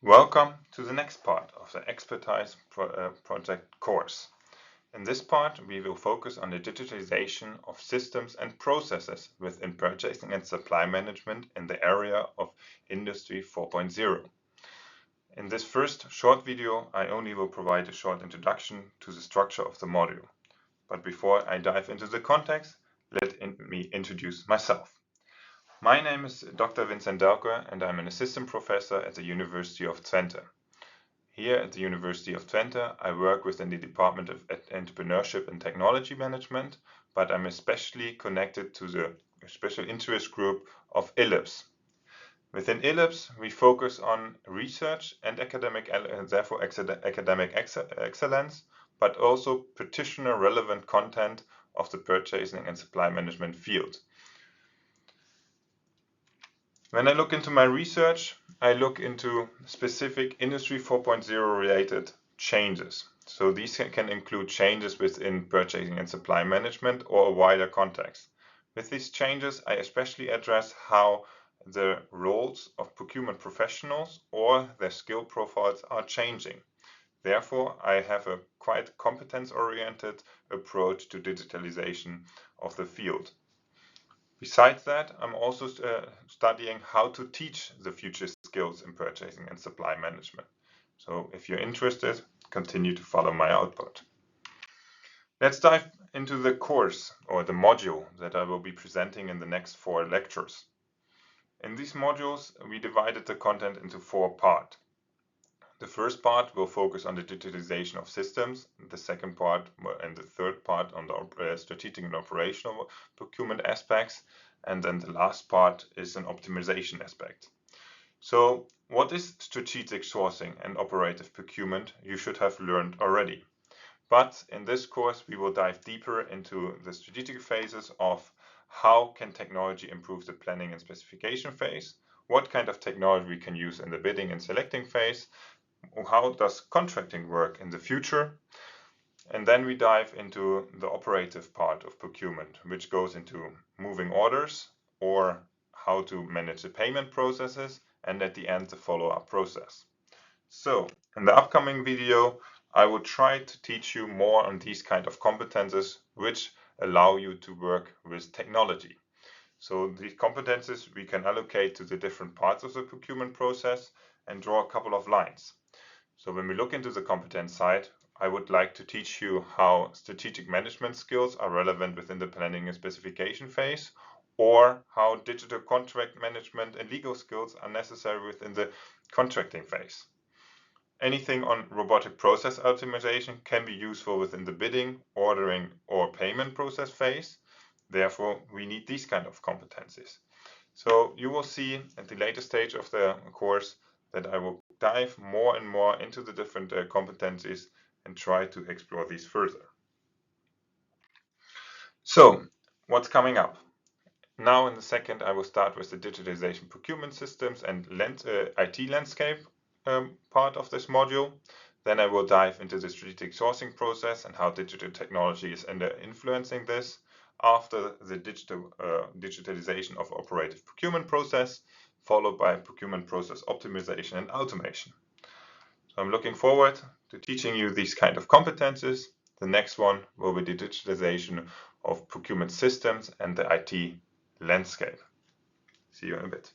Welcome to the next part of the Expertise Project course. In this part, we will focus on the digitalization of systems and processes within purchasing and supply management in the area of Industry 4.0. In this first short video, I only will provide a short introduction to the structure of the module. But before I dive into the context, let me introduce myself. My name is Dr. Vincent Delker and I'm an assistant professor at the University of Twente. Here at the University of Twente, I work within the Department of Entrepreneurship and Technology Management, but I'm especially connected to the special interest group of ELIPS. Within ELIPS, we focus on research and therefore academic excellence, but also practitioner relevant content of the purchasing and supply management field. When I look into my research, I look into specific Industry 4.0 related changes. So these can include changes within purchasing and supply management or a wider context. With these changes, I especially address how the roles of procurement professionals or their skill profiles are changing. Therefore, I have a quite competence-oriented approach to digitalization of the field. Besides that, I'm also studying how to teach the future skills in purchasing and supply management. So if you're interested, continue to follow my output. Let's dive into the course or the module that I will be presenting in the next 4 lectures. In these modules, we divided the content into 4 parts. The first part will focus on the digitalization of systems, the second part and the third part on the strategic and operational procurement aspects, and then the last part is an optimization aspect. So what is strategic sourcing and operative procurement? You should have learned already. But in this course, we will dive deeper into the strategic phases of how can technology improve the planning and specification phase, what kind of technology we can use in the bidding and selecting phase, how does contracting work in the future? And then we dive into the operative part of procurement, which goes into moving orders or how to manage the payment processes, and at the end, the follow-up process. So in the upcoming video, I will try to teach you more on these kind of competences, which allow you to work with technology. So these competences we can allocate to the different parts of the procurement process and draw a couple of lines. So when we look into the competence side, I would like to teach you how strategic management skills are relevant within the planning and specification phase, or how digital contract management and legal skills are necessary within the contracting phase. Anything on robotic process optimization can be useful within the bidding, ordering, or payment process phase. Therefore, we need these kind of competencies. So you will see at the later stage of the course that I will dive more and more into the different competencies and try to explore these further. So what's coming up? Now in the second, I will start with the digitalization procurement systems and IT landscape part of this module. Then I will dive into the strategic sourcing process and how digital technology is influencing this. After the digitalization of operative procurement process, followed by procurement process optimization and automation. So I'm looking forward to teaching you these kind of competences. The next one will be the digitalization of procurement systems and the IT landscape. See you in a bit.